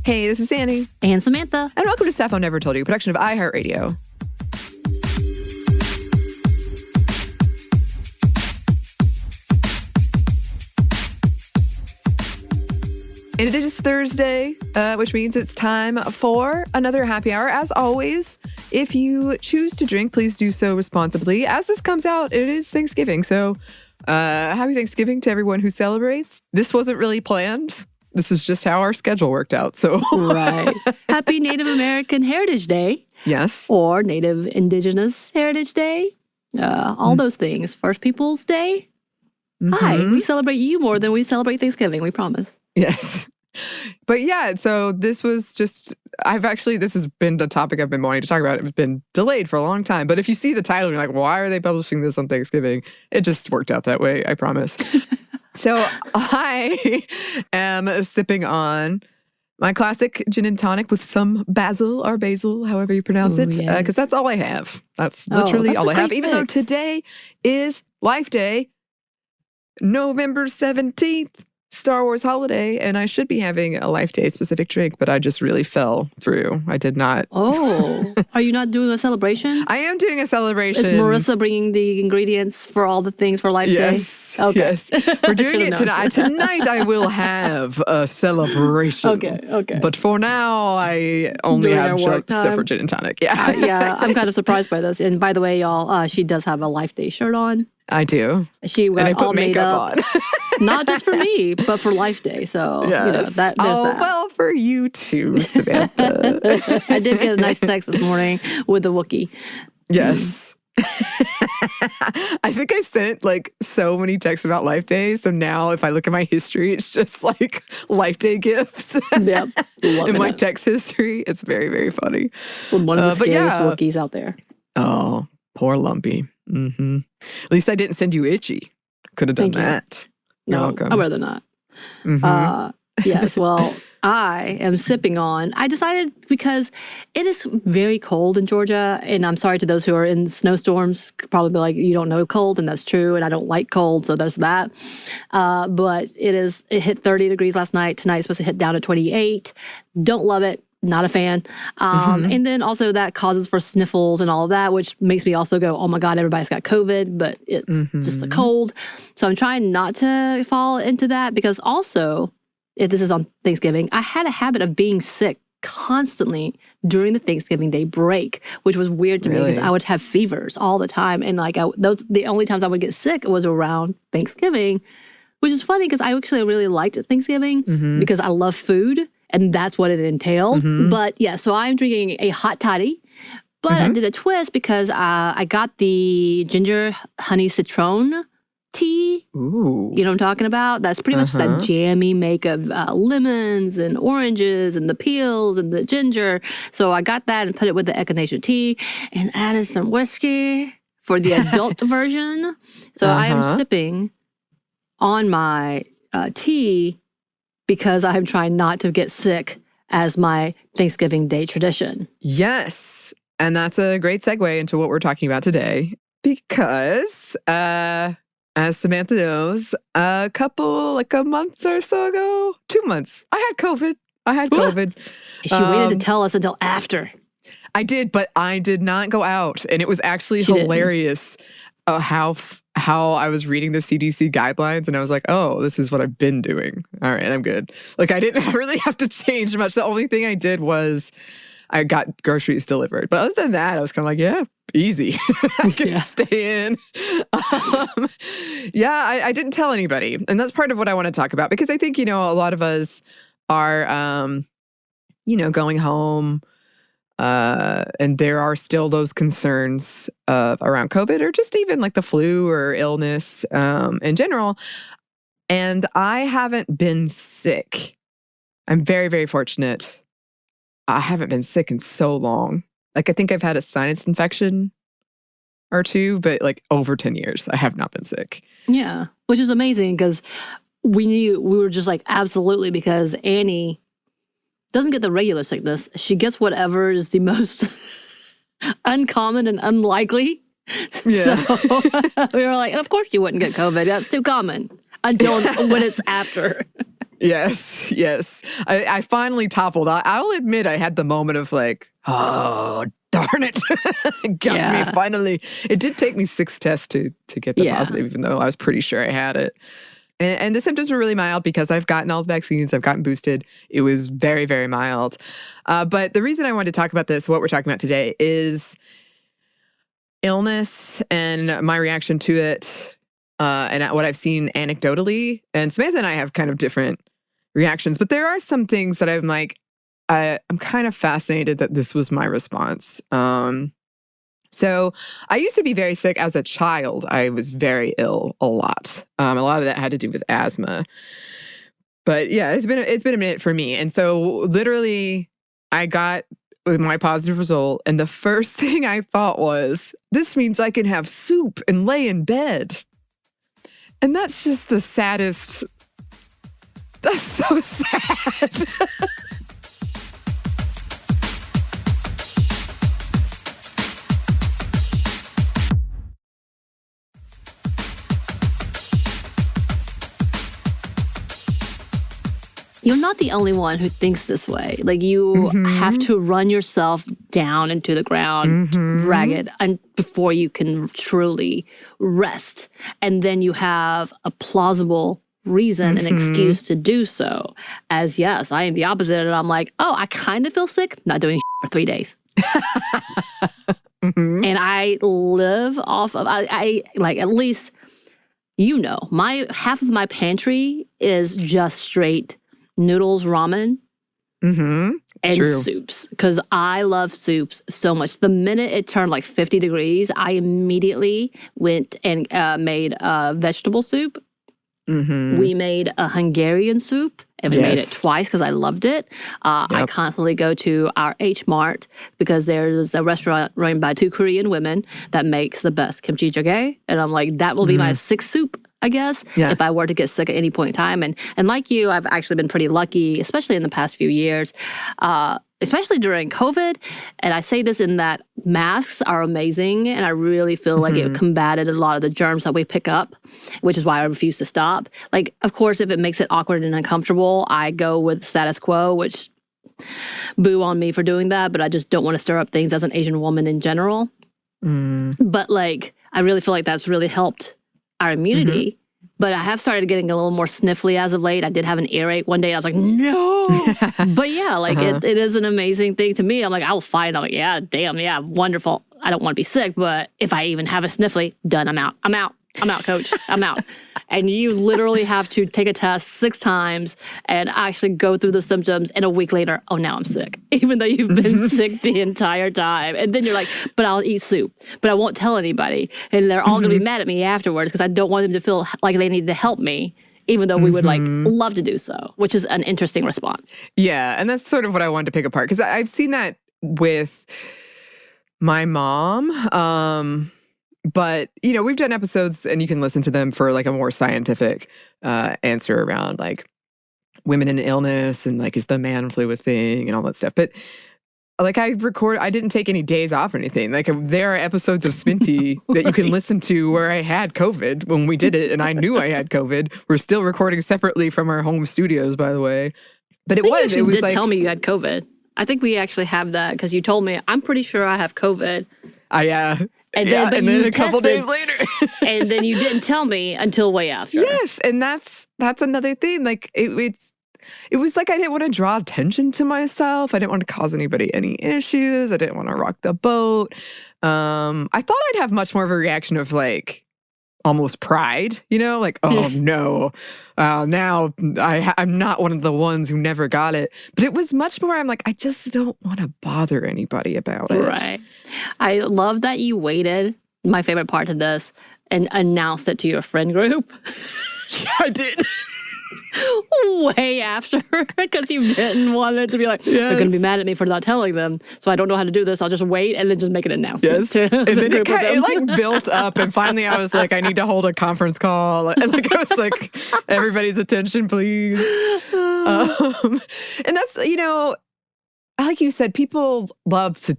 Hey, this is Anney. And Samantha. And welcome to Stuff I Never Told You, a production of iHeartRadio. And it is Thursday, which means it's time for another happy hour. As always, if you choose to drink, please do so responsibly. As this comes out, it is Thanksgiving. So happy Thanksgiving to everyone who celebrates. This wasn't really planned. This is just how our schedule worked out. So right. Happy Native American Heritage Day. Yes. Or Native Indigenous Heritage Day. All those things. First Peoples Day. Hi. We celebrate you more than we celebrate Thanksgiving. We promise. Yes. But yeah, so this was just, this has been the topic I've been wanting to talk about. It's been delayed for a long time. But if you see the title, you're like, why are they publishing this on Thanksgiving? It just worked out that way, I promise. So I am sipping on my classic gin and tonic with some basil, however you pronounce it, because that's all I have. That's literally all I have, even though today is Life Day, November 17th. Star Wars holiday, and I should be having a Life Day specific drink, but I just really fell through. I did not. Oh, are you not doing a celebration? I am doing a celebration. Is Marissa bringing the ingredients for all the things for Life Day? Okay. Yes. We're doing it tonight. Tonight I will have a celebration. Okay. But for now, I only have stuff for gin and tonic. Yeah. Yeah, I'm kind of surprised by this. And by the way, y'all, she does have a Life Day shirt on. I do. She got and I put all makeup made up. on. Not just for me, but for Life Day. So, there's that. Well, for you too, Samantha. I did get a nice text this morning with a Wookiee. Yes. I think I sent so many texts about Life Day. So now if I look at my history, it's just Life Day gifts. Yep. In my text history. It's very, very funny. One of the scariest Wookiees out there. Oh, poor Lumpy. Mm-hmm. At least I didn't send you Itchy. Could have done that. No, welcome. I'd rather not. Yes, well, I am sipping on. I decided because it is very cold in Georgia, and I'm sorry to those who are in snowstorms, could probably be like, you don't know cold, and that's true, and I don't like cold, so there's that. But it hit 30 degrees last night. Tonight it's supposed to hit down to 28. Don't love it. Not a fan. And then also that causes for sniffles and all of that, which makes me also go, oh my God, everybody's got COVID, but it's just the cold. So I'm trying not to fall into that because also, if this is on Thanksgiving, I had a habit of being sick constantly during the Thanksgiving Day break, which was weird to me because I would have fevers all the time. And the only times I would get sick was around Thanksgiving, which is funny because I actually really liked Thanksgiving because I love food. And that's what it entailed. But yeah, so I'm drinking a hot toddy. But I did a twist because I got the ginger honey citron tea. Ooh. You know what I'm talking about? That's pretty much that jammy make of lemons and oranges and the peels and the ginger. So I got that and put it with the echinacea tea and added some whiskey for the adult version. So I am sipping on my tea because I'm trying not to get sick as my Thanksgiving Day tradition. Yes. And that's a great segue into what we're talking about today. Because, as Samantha knows, a month or so ago, 2 months, I had COVID. She waited to tell us until after. I did, but I did not go out. And it was actually hilarious how I was reading the CDC guidelines and I was like, oh, this is what I've been doing. All right, I'm good. I didn't really have to change much. The only thing I did was I got groceries delivered. But other than that, I was kind of like, yeah, easy. I can stay in. I didn't tell anybody. And that's part of what I want to talk about because I think, a lot of us are, going home. And there are still those concerns around COVID or just even the flu or illness in general. And I haven't been sick. I'm very, very fortunate. I haven't been sick in so long. I think I've had a sinus infection or two, but over 10 years, I have not been sick. Yeah, which is amazing because we were just absolutely, because Anney doesn't get the regular sickness. She gets whatever is the most uncommon and unlikely. Yeah. So we were like, of course you wouldn't get COVID. That's too common. Until when it's after. Yes, yes. I finally toppled. I'll admit I had the moment of like, oh, darn it. Got me finally. It did take me 6 tests to get the positive, even though I was pretty sure I had it. And the symptoms were really mild because I've gotten all the vaccines. I've gotten boosted. It was very, very mild. But the reason I wanted to talk about this, what we're talking about today, is illness and my reaction to it, and what I've seen anecdotally. And Samantha and I have kind of different reactions, but there are some things that I'm like, I'm kind of fascinated that this was my response. So I used to be very sick as a child. I was very ill a lot. A lot of that had to do with asthma. But yeah, it's been a minute for me. And so literally I got with my positive result, and the first thing I thought was, this means I can have soup and lay in bed. And that's just the saddest. That's so sad. You're not the only one who thinks this way. Like, you have to run yourself down into the ground, drag it, and before you can truly rest. And then you have a plausible reason and excuse to do so. As, yes, I am the opposite. And I'm like, oh, I kind of feel sick. Not doing for 3 days. And I live off of, I like, at least, you know, half of my pantry is just straight noodles, ramen, and soups, because I love soups so much. The minute it turned like 50 degrees, I immediately went and made vegetable soup. We made a Hungarian soup, and we made it twice because I loved it. I constantly go to our H Mart because there's a restaurant run by 2 Korean women that makes the best kimchi jjigae, and I'm like, that will be my 6th soup, I guess, if I were to get sick at any point in time. And like you, I've actually been pretty lucky, especially in the past few years, especially during COVID. And I say this in that masks are amazing, and I really feel like it combated a lot of the germs that we pick up, which is why I refuse to stop. Like, of course, if it makes it awkward and uncomfortable, I go with status quo, which boo on me for doing that, but I just don't want to stir up things as an Asian woman in general. But like, I really feel like that's really helped our immunity. But I have started getting a little more sniffly as of late. I did have an earache one day. I was like, no. But yeah, like it is an amazing thing to me. I'm like, I will fight. I'm like, yeah, damn, yeah, wonderful. I don't want to be sick, but if I even have a sniffly, done, I'm out. I'm out. I'm out, coach. I'm out. And you literally have to take a test 6 times and actually go through the symptoms. And a week later, oh, now I'm sick, even though you've been sick the entire time. And then you're like, but I'll eat soup, but I won't tell anybody. And they're all going to be mad at me afterwards because I don't want them to feel like they need to help me, even though we would like love to do so, which is an interesting response. Yeah. And that's sort of what I wanted to pick apart, because I've seen that with my mom. But, you know, we've done episodes, and you can listen to them for like a more scientific answer around like women in illness and like, is the man flu a thing and all that stuff. But like, I didn't take any days off or anything. Like, there are episodes of Sminty that you can listen to where I had COVID when we did it, and I knew I had COVID. We're still recording separately from our home studios, by the way. But it was like, tell me you had COVID. I think we actually have that because you told me, I'm pretty sure I have COVID. Yeah. And then a couple days later. And then you didn't tell me until way after. Yes, and that's another thing. Like, it was like I didn't want to draw attention to myself. I didn't want to cause anybody any issues. I didn't want to rock the boat. I thought I'd have much more of a reaction of like almost pride, you know, like, oh no, now I'm not one of the ones who never got it. But it was much more, I'm like, I just don't want to bother anybody about it. Right. I love that you waited, my favorite part of this, and announced it to your friend group. Yeah, I did. Way after, because you didn't want it to be like, they're going to be mad at me for not telling them, so I don't know how to do this. I'll just wait and then just make an announcement. Yes, and then it like built up, and finally I was like, I need to hold a conference call, and like I was like, everybody's attention, please. And that's, you know, like you said, people love to,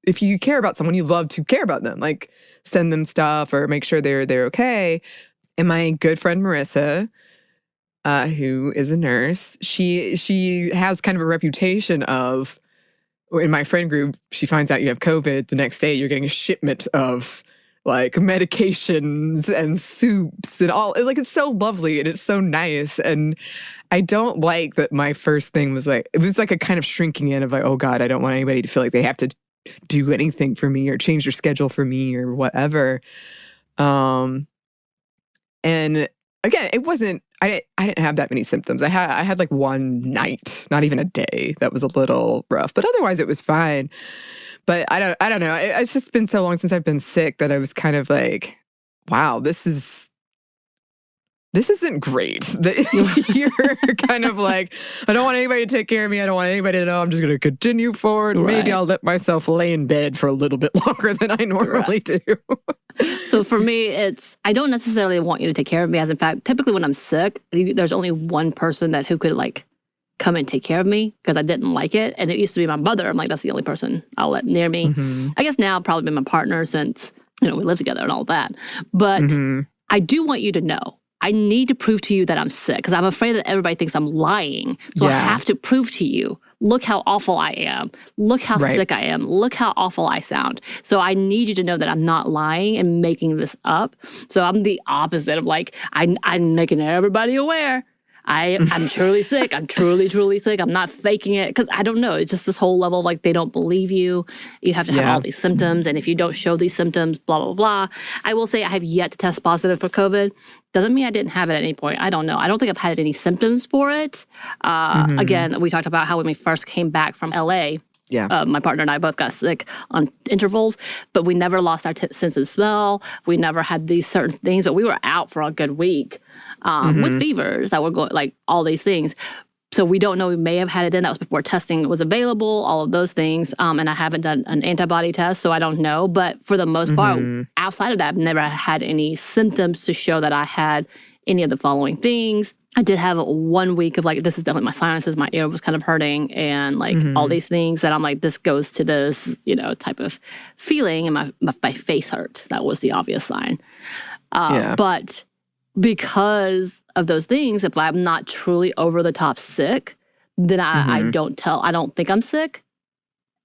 if you care about someone, you love to care about them, like send them stuff or make sure they're okay. And my good friend Marissa, who is a nurse. She has kind of a reputation of, in my friend group, she finds out you have COVID. The next day, you're getting a shipment of like medications and soups and all. Like, it's so lovely and it's so nice. And I don't like that my first thing was like, it was like a kind of shrinking in of like, oh God, I don't want anybody to feel like they have to do anything for me or change their schedule for me or whatever. And again, it wasn't, I didn't have that many symptoms. I had like one night, not even a day, that was a little rough, but otherwise it was fine. But I don't know. It's just been so long since I've been sick that I was kind of like, wow, this isn't great. You're kind of like, I don't want anybody to take care of me. I don't want anybody to know. I'm just going to continue forward. Right. Maybe I'll let myself lay in bed for a little bit longer than I normally do. So for me, I don't necessarily want you to take care of me. As in fact, typically when I'm sick, there's only one person who could like come and take care of me because I didn't like it. And it used to be my mother. I'm like, that's the only person I'll let near me. Mm-hmm. I guess now probably been my partner since, we live together and all that. But I do want you to know, I need to prove to you that I'm sick because I'm afraid that everybody thinks I'm lying. So I have to prove to you, look how awful I am. Look how sick I am. Look how awful I sound. So I need you to know that I'm not lying and making this up. So I'm the opposite of like, I'm making everybody aware. I'm truly sick. I'm truly, truly sick. I'm not faking it because I don't know. It's just this whole level of like, they don't believe you. You have to have all these symptoms. And if you don't show these symptoms, blah, blah, blah. I will say I have yet to test positive for COVID. Doesn't mean I didn't have it at any point. I don't know. I don't think I've had any symptoms for it. Again, we talked about how when we first came back from LA, my partner and I both got sick on intervals, but we never lost our sense of smell. We never had these certain things, but we were out for a good week with fevers that were going, like all these things. So we don't know. We may have had it then. That was before testing was available, all of those things. And I haven't done an antibody test, so I don't know. But for the most part, outside of that, I've never had any symptoms to show that I had any of the following things. I did have 1 week of like, this is definitely my sinuses, my ear was kind of hurting and like all these things that I'm like, this goes to this, type of feeling and my face hurt. That was the obvious sign. But because of those things, if I'm not truly over the top sick, then I don't think I'm sick.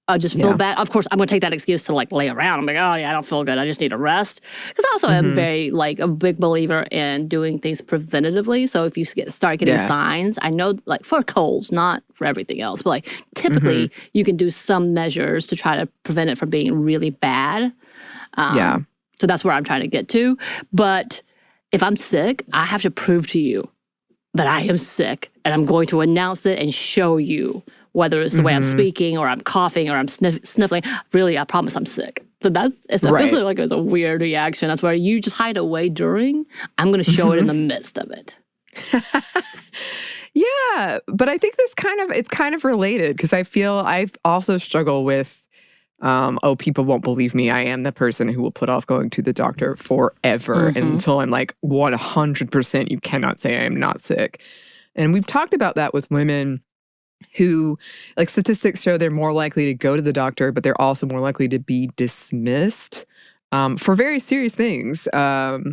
I just feel bad. Of course, I'm going to take that excuse to like lay around. I'm like, oh yeah, I don't feel good. I just need a rest. Because I also am very like a big believer in doing things preventatively. So if you start getting signs, I know like for colds, not for everything else, but like typically you can do some measures to try to prevent it from being really bad. So that's where I'm trying to get to. But if I'm sick, I have to prove to you that I am sick, and I'm going to announce it and show you, whether it's the way I'm speaking or I'm coughing or I'm sniffling. Really, I promise I'm sick. So it feels like it's a weird reaction. That's where you just hide away during. I'm going to show it in the midst of it. Yeah, but I think it's kind of related because I feel I've also struggled with, people won't believe me. I am the person who will put off going to the doctor forever until I'm like 100% you cannot say I am not sick. And we've talked about that with women who, like, statistics show they're more likely to go to the doctor, but they're also more likely to be dismissed for very serious things. So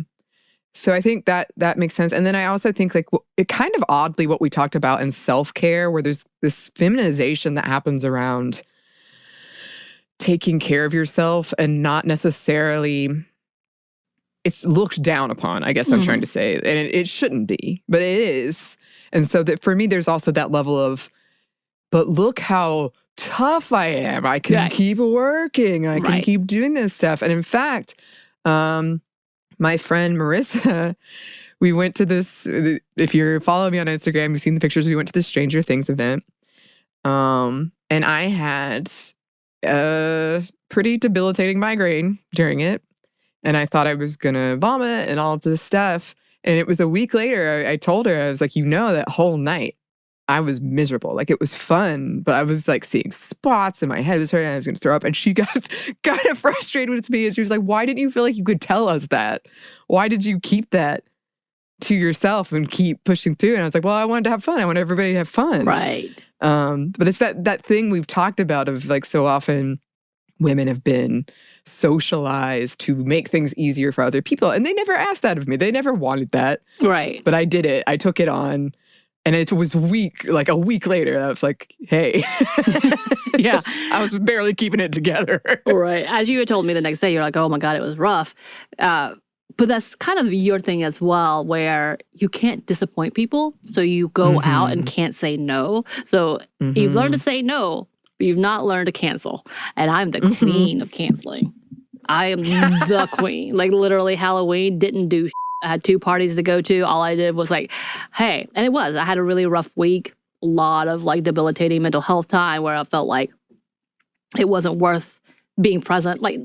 I think that makes sense. And then I also think like it kind of oddly what we talked about in self-care, where there's this feminization that happens around taking care of yourself and not necessarily, it's looked down upon, I guess I'm trying to say. And it shouldn't be, but it is. And so that for me, there's also that level of, but look how tough I am. I can keep working. I can keep doing this stuff. And in fact, my friend Marissa, we went to this, if you're following me on Instagram, you've seen the pictures, we went to the Stranger Things event. And I had a pretty debilitating migraine during it. And I thought I was going to vomit and all of this stuff. And it was a week later, I told her, I was like, that whole night I was miserable. Like, it was fun, but I was like seeing spots and my head was hurting and I was going to throw up. And she got kind of frustrated with me. And she was like, why didn't you feel like you could tell us that? Why did you keep that to yourself and keep pushing through? And I was like, well, I wanted to have fun. I want everybody to have fun. Right. But it's that thing we've talked about of like so often women have been socialized to make things easier for other people. And they never asked that of me. They never wanted that. Right. But I did it. I took it on. And it was a week later, I was like, hey. Yeah. I was barely keeping it together. Right. As you had told me the next day, you're like, oh my God, it was rough. But that's kind of your thing as well, where you can't disappoint people. So you go out and can't say no. So you've learned to say no, but you've not learned to cancel. And I'm the queen of canceling. I am the queen. Like literally Halloween, didn't do I had 2 parties to go to. All I did was like, hey, and it was. I had a really rough week, a lot of like debilitating mental health time where I felt like it wasn't worth being present. Like,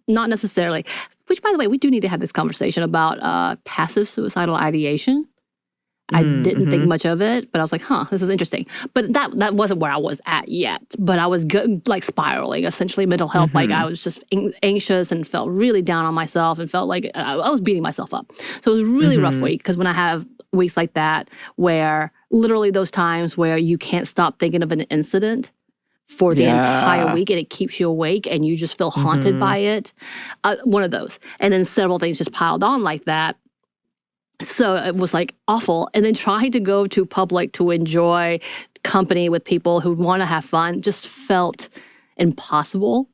not necessarily, which by the way, we do need to have this conversation about passive suicidal ideation. I didn't think much of it, but I was like, this is interesting. But that wasn't where I was at yet. But I was like spiraling, essentially mental health. Like I was just anxious and felt really down on myself and felt like I was beating myself up. So it was a really rough week because when I have weeks like that where literally those times where you can't stop thinking of an incident for the entire week and it keeps you awake and you just feel haunted by it. One of those. And then several things just piled on like that. So it was like awful. And then trying to go to public to enjoy company with people who want to have fun just felt impossible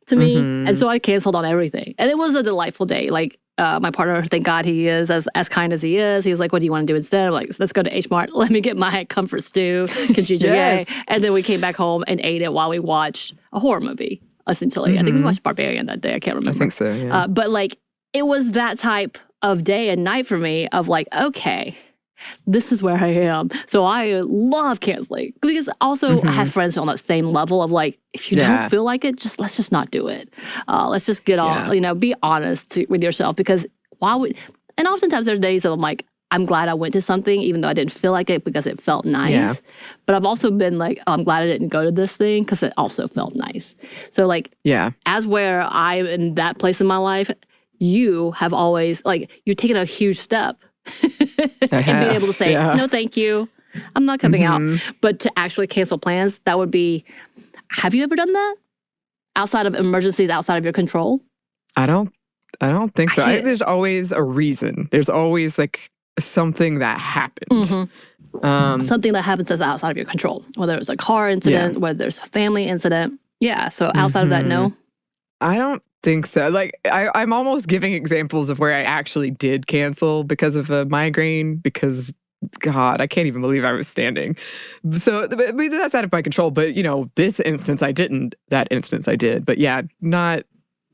to me. And so I canceled on everything. And it was a delightful day. Like my partner, thank God he is as kind as he is. He was like, what do you want to do instead? I'm like, let's go to H Mart. Let me get my comfort stew, kimchi jjigae. And then we came back home and ate it while we watched a horror movie, essentially. I think we watched Barbarian that day. I can't remember. I think so, yeah. But like, it was that type of day and night for me of like, okay, this is where I am. So I love canceling because also I have friends on that same level of like, if you don't feel like it, let's just not do it. Let's just get on, be honest with yourself because and oftentimes there's days that I'm like, I'm glad I went to something even though I didn't feel like it because it felt nice. Yeah. But I've also been like, I'm glad I didn't go to this thing because it also felt nice. So like, as where I'm in that place in my life, you have always, like, you've taken a huge step and being able to say, no, thank you. I'm not coming out. But to actually cancel plans, that would be, have you ever done that? Outside of emergencies, outside of your control? I don't think so. There's always a reason. There's always, like, something that happened. Something that happens that's outside of your control. Whether it's a car incident, whether there's a family incident. Yeah, so outside of that, no? I don't think so. Like, I'm almost giving examples of where I actually did cancel because of a migraine, because, God, I can't even believe I was standing. So I mean, that's out of my control. But, this instance I didn't. That instance I did. But yeah, not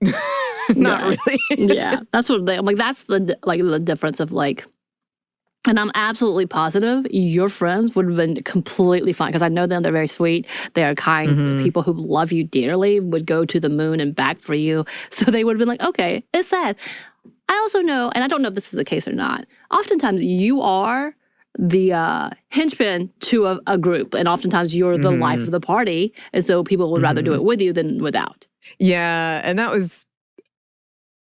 really. Yeah, that's what I'm like, that's the difference of like, and I'm absolutely positive your friends would have been completely fine because I know them. They're very sweet. They are kind people who love you dearly, would go to the moon and back for you. So they would have been like, okay, it's sad. I also know, and I don't know if this is the case or not, oftentimes you are the henchman to a group. And oftentimes you're the life of the party. And so people would rather do it with you than without. Yeah. And that was,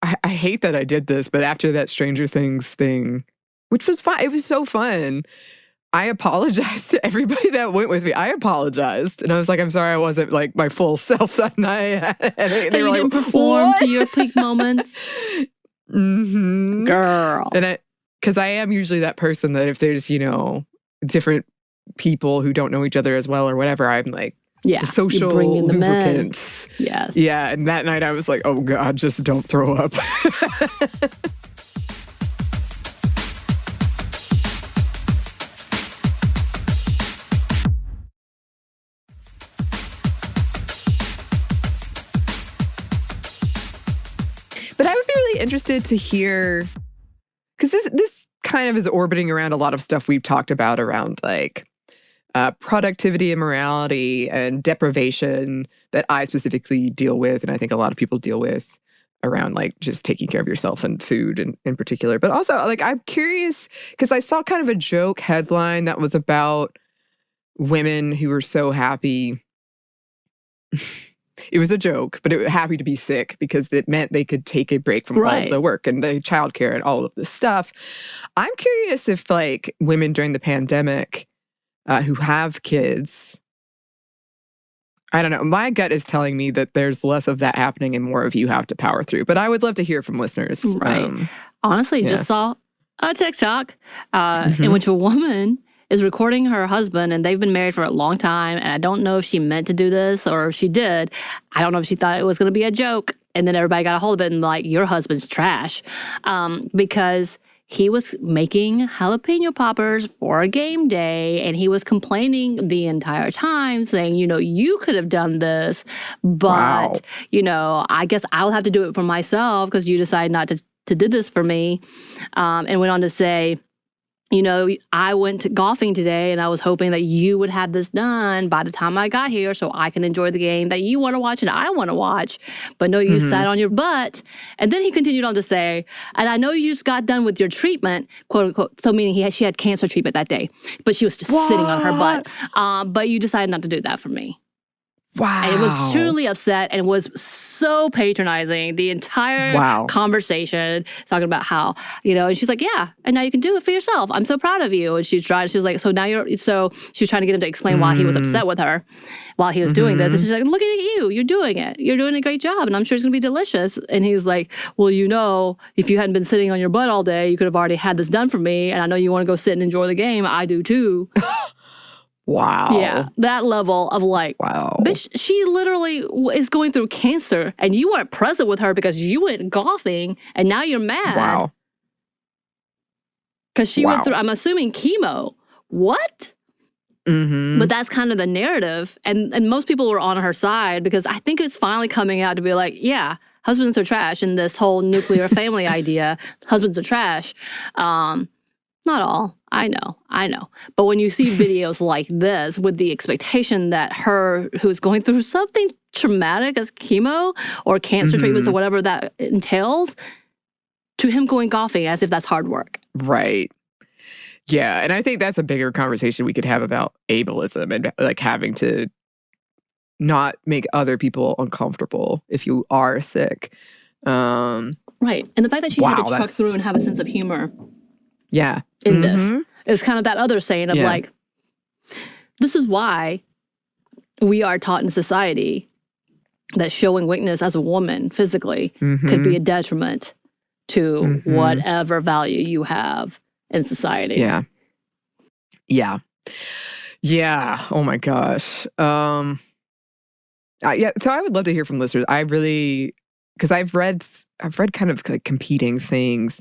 I hate that I did this, but after that Stranger Things thing, which was fun. It was so fun. I apologized to everybody that went with me. I apologized. And I was like, I'm sorry I wasn't like my full self that night. And they were didn't like, perform what? to your peak moments. Girl. And because I am usually that person that if there's, different people who don't know each other as well or whatever, I'm like, the social lubricant. Yes. Yeah. And that night I was like, oh God, just don't throw up. But I would be really interested to hear, because this kind of is orbiting around a lot of stuff we've talked about around like productivity and morality and deprivation that I specifically deal with, and I think a lot of people deal with around like just taking care of yourself and food in particular. But also, like, I'm curious because I saw kind of a joke headline that was about women who were so happy. It was a joke, but it was happy to be sick because it meant they could take a break from all of the work and the childcare and all of this stuff. I'm curious if like women during the pandemic who have kids I don't know. My gut is telling me that there's less of that happening and more of you have to power through. But I would love to hear from listeners. Right. Honestly, just saw a TikTok in which a woman is recording her husband, and they've been married for a long time. And I don't know if she meant to do this or if she did. I don't know if she thought it was going to be a joke. And then everybody got a hold of it and like, your husband's trash. Because he was making jalapeno poppers for a game day, and he was complaining the entire time, saying, you could have done this, but, I guess I'll have to do it for myself because you decided not to do this for me. And went on to say, I went golfing today and I was hoping that you would have this done by the time I got here so I can enjoy the game that you want to watch and I want to watch. But no, you sat on your butt. And then he continued on to say, and I know you just got done with your treatment, quote unquote, so meaning she had cancer treatment that day, but she was just sitting on her butt. But you decided not to do that for me. Wow. And it was truly upset and was so patronizing the entire conversation, talking about how, and she's like, yeah, and now you can do it for yourself. I'm so proud of you. And she was like, so she was trying to get him to explain why he was upset with her while he was doing this. And she's like, look at you, you're doing it. You're doing a great job. And I'm sure it's going to be delicious. And he was like, well, if you hadn't been sitting on your butt all day, you could have already had this done for me. And I know you want to go sit and enjoy the game. I do too. Wow. Yeah, that level of like, bitch, she literally is going through cancer and you weren't present with her because you went golfing and now you're mad. Wow. Because she went through, I'm assuming, chemo. What? But that's kind of the narrative. And most people were on her side because I think it's finally coming out to be like, yeah, husbands are trash, and this whole nuclear family idea, husbands are trash. Not all. I know. But when you see videos like this with the expectation that who's going through something traumatic as chemo or cancer treatments or whatever that entails, to him going golfing as if that's hard work. Right. Yeah. And I think that's a bigger conversation we could have about ableism and like having to not make other people uncomfortable if you are sick. Right. And the fact that she had to truck through and have a sense of humor. Yeah. In this. It's kind of that other saying of like, this is why we are taught in society that showing weakness as a woman physically could be a detriment to whatever value you have in society. Yeah. Yeah. Yeah. Oh my gosh. So I would love to hear from listeners. Because I've read kind of like competing things,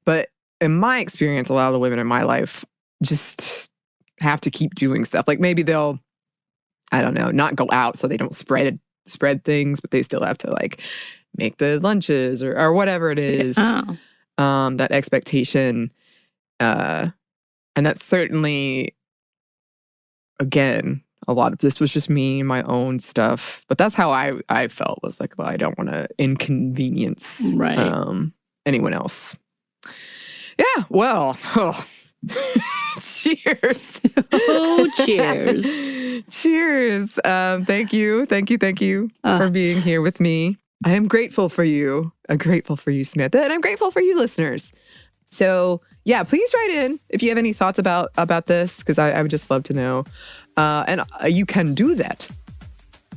but in my experience, a lot of the women in my life just have to keep doing stuff. Like maybe they'll, I don't know, not go out so they don't spread things, but they still have to like make the lunches or whatever it is. That expectation. And that's certainly, again, a lot of this was just me, my own stuff. But that's how I felt, was like, well, I don't want to inconvenience anyone else. Yeah, well, cheers. Oh, cheers. Cheers. Thank you for being here with me. I am grateful for you. I'm grateful for you, Samantha, and I'm grateful for you listeners. So yeah, please write in if you have any thoughts about this, because I would just love to know. And you can do that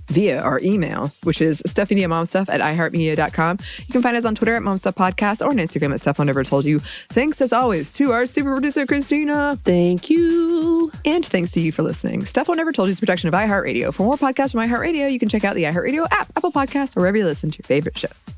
via our email, which is stephaniamomstuff@iheartmedia.com. You can find us on Twitter at momstuffpodcast or on Instagram at Stuff I Never Told You. Thanks, as always, to our super producer, Christina. Thank you. And thanks to you for listening. Stuff I Never Told You is a production of iHeartRadio. For more podcasts from iHeartRadio, you can check out the iHeartRadio app, Apple Podcasts, or wherever you listen to your favorite shows.